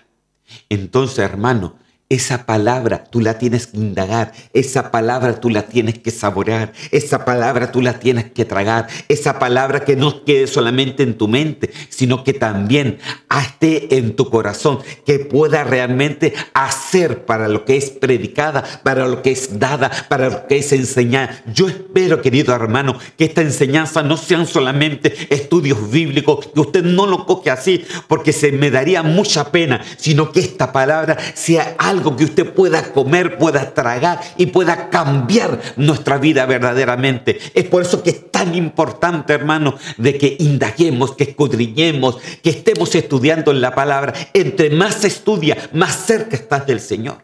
Entonces, hermano, esa palabra tú la tienes que indagar, esa palabra tú la tienes que saborear, esa palabra tú la tienes que tragar, esa palabra que no quede solamente en tu mente, sino que también esté en tu corazón, que pueda realmente hacer para lo que es predicada, para lo que es dada, para lo que es enseñada. Yo espero, querido hermano, que esta enseñanza no sean solamente estudios bíblicos, que usted no lo coge así, porque se me daría mucha pena, sino que esta palabra sea algo que usted pueda comer, pueda tragar y pueda cambiar nuestra vida verdaderamente. Es por eso que es tan importante, hermano, de que indaguemos, que escudriñemos, que estemos estudiando en la palabra. Entre más se estudia, más cerca estás del Señor.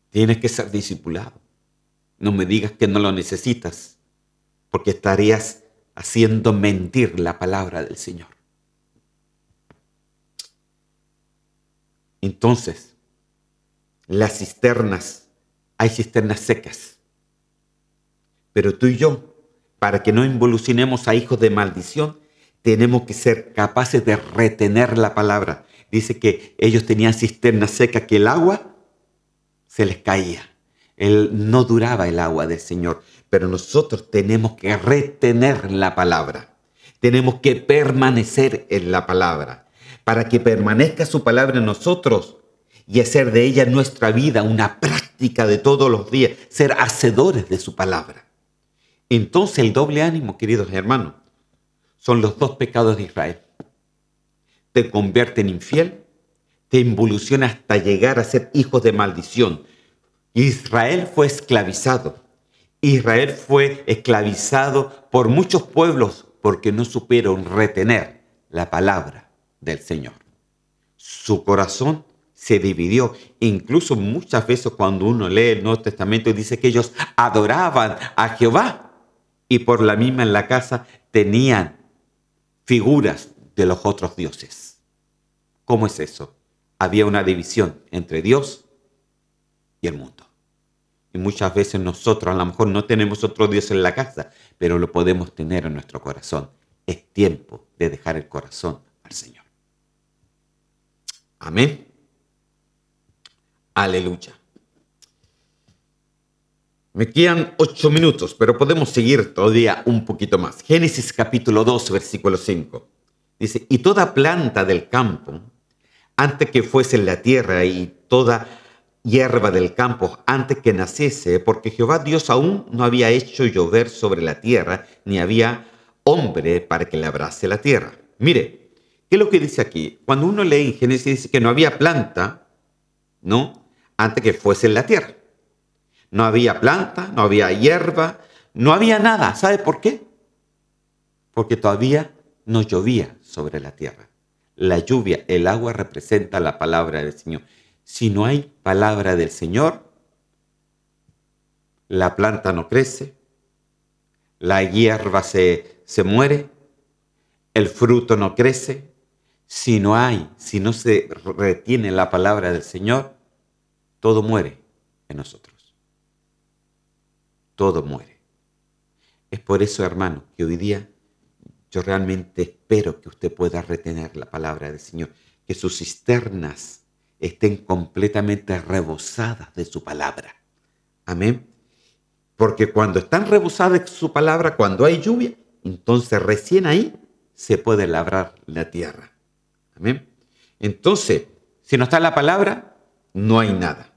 Tienes que ser discipulado. No me digas que no lo necesitas, porque estarías haciendo mentir la palabra del Señor. Entonces, las cisternas, hay cisternas secas. Pero tú y yo, para que no involucionemos a hijos de maldición, tenemos que ser capaces de retener la palabra. Dice que ellos tenían cisternas secas, que el agua se les caía. No duraba el agua del Señor. Pero nosotros tenemos que retener la palabra. Tenemos que permanecer en la palabra. Para que permanezca su palabra en nosotros y hacer de ella nuestra vida una práctica de todos los días, ser hacedores de su palabra. Entonces el doble ánimo, queridos hermanos, son los dos pecados de Israel. Te convierte en infiel, te involuciona hasta llegar a ser hijos de maldición. Israel fue esclavizado. Israel fue esclavizado por muchos pueblos porque no supieron retener la palabra del Señor. Su corazón se dividió. Incluso muchas veces cuando uno lee el Nuevo Testamento dice que ellos adoraban a Jehová y por la misma en la casa tenían figuras de los otros dioses. ¿Cómo es eso? Había una división entre Dios y el mundo. Y muchas veces nosotros a lo mejor no tenemos otro Dios en la casa, pero lo podemos tener en nuestro corazón. Es tiempo de dejar el corazón al Señor. Amén. Aleluya. Me quedan 8 minutos, pero podemos seguir todavía un poquito más. Génesis capítulo 2, versículo 5. Dice, y toda planta del campo, antes que fuese en la tierra, y toda hierba del campo, antes que naciese, porque Jehová Dios aún no había hecho llover sobre la tierra, ni había hombre para que labrase la tierra. Mire, ¿qué es lo que dice aquí? Cuando uno lee en Génesis, dice que no había planta, ¿no? Antes que fuese en la tierra. No había planta, no había hierba, no había nada. ¿Sabe por qué? Porque todavía no llovía sobre la tierra. La lluvia, el agua representa la palabra del Señor. Si no hay palabra del Señor, la planta no crece, la hierba se muere, el fruto no crece. Si no se retiene la palabra del Señor, todo muere en nosotros. Todo muere. Es por eso, hermano, que hoy día yo realmente espero que usted pueda retener la palabra del Señor, que sus cisternas estén completamente rebosadas de su palabra. Amén. Porque cuando están rebosadas de su palabra, cuando hay lluvia, entonces recién ahí se puede labrar la tierra. Amén. Entonces, si no está la palabra, no hay nada.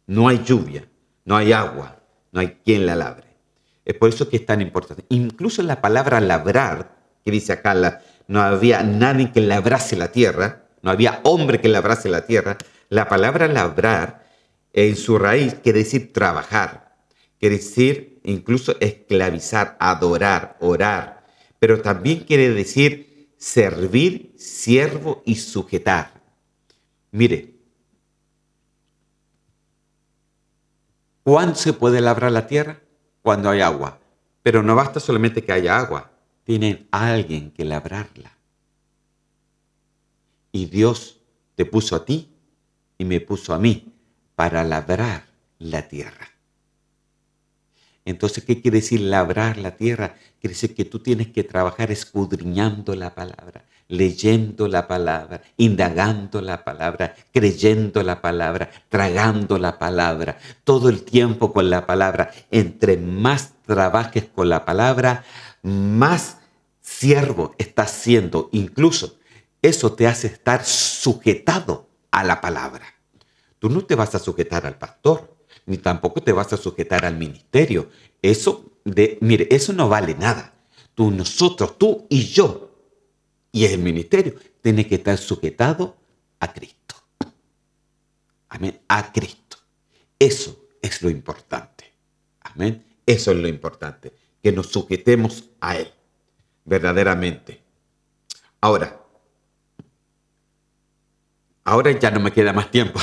No hay lluvia, no hay agua, no hay quien la labre. Es por eso que es tan importante. Incluso la palabra labrar, que dice acá, no había nadie que labrase la tierra, no había hombre que labrase la tierra. La palabra labrar en su raíz quiere decir trabajar, quiere decir incluso esclavizar, adorar, orar, pero también quiere decir servir, siervo y sujetar. Mire, ¿cuándo se puede labrar la tierra? Cuando hay agua. Pero no basta solamente que haya agua, tienen alguien que labrarla. Y Dios te puso a ti y me puso a mí para labrar la tierra. Entonces, ¿qué quiere decir labrar la tierra? Quiere decir que tú tienes que trabajar escudriñando la palabra, leyendo la palabra, indagando la palabra, creyendo la palabra, tragando la palabra, todo el tiempo con la palabra. Entre más trabajes con la palabra, más siervo estás siendo. Incluso eso te hace estar sujetado a la palabra. Tú no te vas a sujetar al pastor, ni tampoco te vas a sujetar al ministerio. Mire, eso no vale nada. Nosotros, tú y yo, y el ministerio, tiene que estar sujetado a Cristo. Amén, a Cristo. Eso es lo importante. Amén, eso es lo importante, que nos sujetemos a Él, verdaderamente. Ahora ya no me queda más tiempo.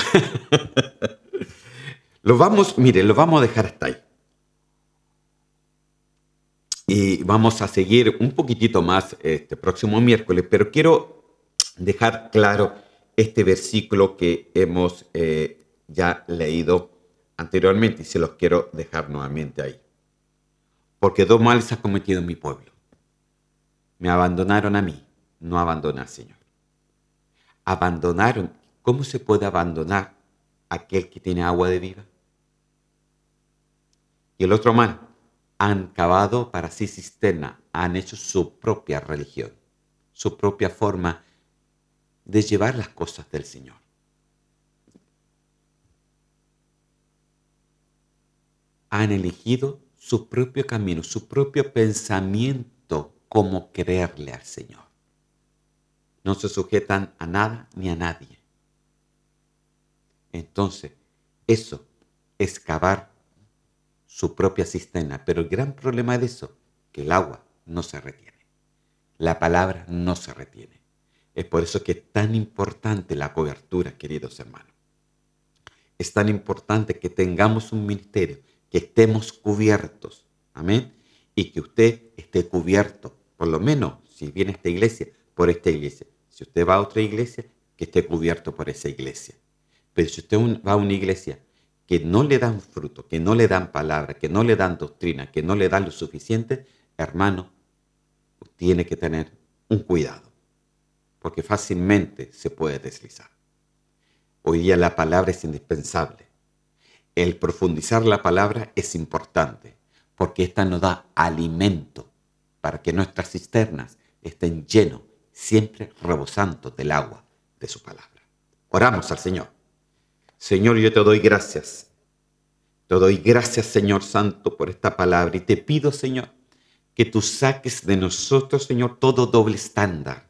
Lo vamos a dejar hasta ahí. Y vamos a seguir un poquitito más este próximo miércoles, pero quiero dejar claro este versículo que hemos ya leído anteriormente y se los quiero dejar nuevamente ahí. Porque dos males ha cometido mi pueblo. Me abandonaron a mí, no abandoné al Señor. Abandonaron. ¿Cómo se puede abandonar aquel que tiene agua de vida? Y el otro mal, han cavado para sí cisterna, han hecho su propia religión, su propia forma de llevar las cosas del Señor. Han elegido su propio camino, su propio pensamiento, como creerle al Señor. No se sujetan a nada ni a nadie. Entonces, eso es cavar su propia cisterna. Pero el gran problema de eso, que el agua no se retiene. La palabra no se retiene. Es por eso que es tan importante la cobertura, queridos hermanos. Es tan importante que tengamos un ministerio, que estemos cubiertos. Amén. Y que usted esté cubierto, por lo menos, si viene a esta iglesia, por esta iglesia. Si usted va a otra iglesia, que esté cubierto por esa iglesia. Pero si usted va a una iglesia que no le dan fruto, que no le dan palabra, que no le dan doctrina, que no le dan lo suficiente, hermano, tiene que tener un cuidado, porque fácilmente se puede deslizar. Hoy día la palabra es indispensable. El profundizar la palabra es importante, porque esta nos da alimento para que nuestras cisternas estén llenas, siempre rebosando del agua de su palabra. Oramos al Señor. Señor, yo te doy gracias. Te doy gracias, Señor Santo, por esta palabra. Y te pido, Señor, que tú saques de nosotros, Señor, todo doble estándar,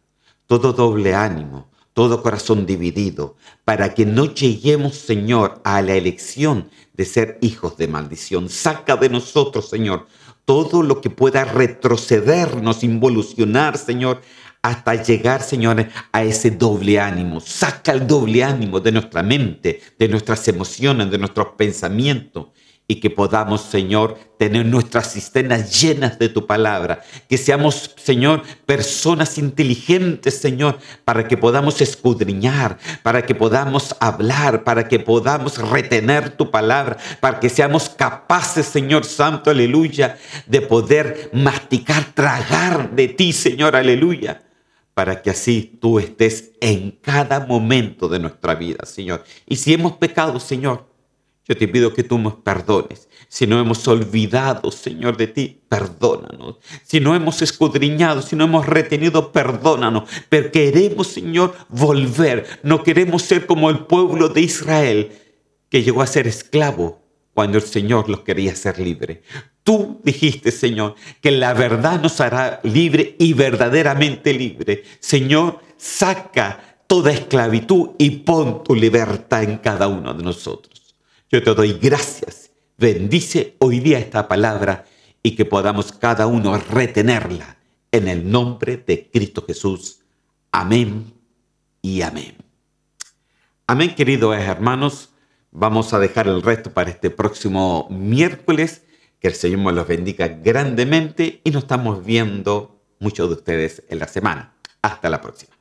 todo doble ánimo, todo corazón dividido, para que no lleguemos, Señor, a la elección de ser hijos de maldición. Saca de nosotros, Señor, todo lo que pueda retrocedernos, involucionar, Señor, hasta llegar, Señor, a ese doble ánimo. Saca el doble ánimo de nuestra mente, de nuestras emociones, de nuestros pensamientos, y que podamos, Señor, tener nuestras cisternas llenas de tu palabra. Que seamos, Señor, personas inteligentes, Señor, para que podamos escudriñar, para que podamos hablar, para que podamos retener tu palabra, para que seamos capaces, Señor Santo, aleluya, de poder masticar, tragar de ti, Señor, aleluya, para que así tú estés en cada momento de nuestra vida, Señor. Y si hemos pecado, Señor, yo te pido que tú nos perdones. Si no hemos olvidado, Señor, de ti, perdónanos. Si no hemos escudriñado, si no hemos retenido, perdónanos. Pero queremos, Señor, volver. No queremos ser como el pueblo de Israel, que llegó a ser esclavo cuando el Señor los quería hacer libre. Tú dijiste, Señor, que la verdad nos hará libre y verdaderamente libre. Señor, saca toda esclavitud y pon tu libertad en cada uno de nosotros. Yo te doy gracias. Bendice hoy día esta palabra y que podamos cada uno retenerla en el nombre de Cristo Jesús. Amén y amén. Amén, queridos hermanos. Vamos a dejar el resto para este próximo miércoles. Que el Señor me los bendiga grandemente y nos estamos viendo muchos de ustedes en la semana. Hasta la próxima.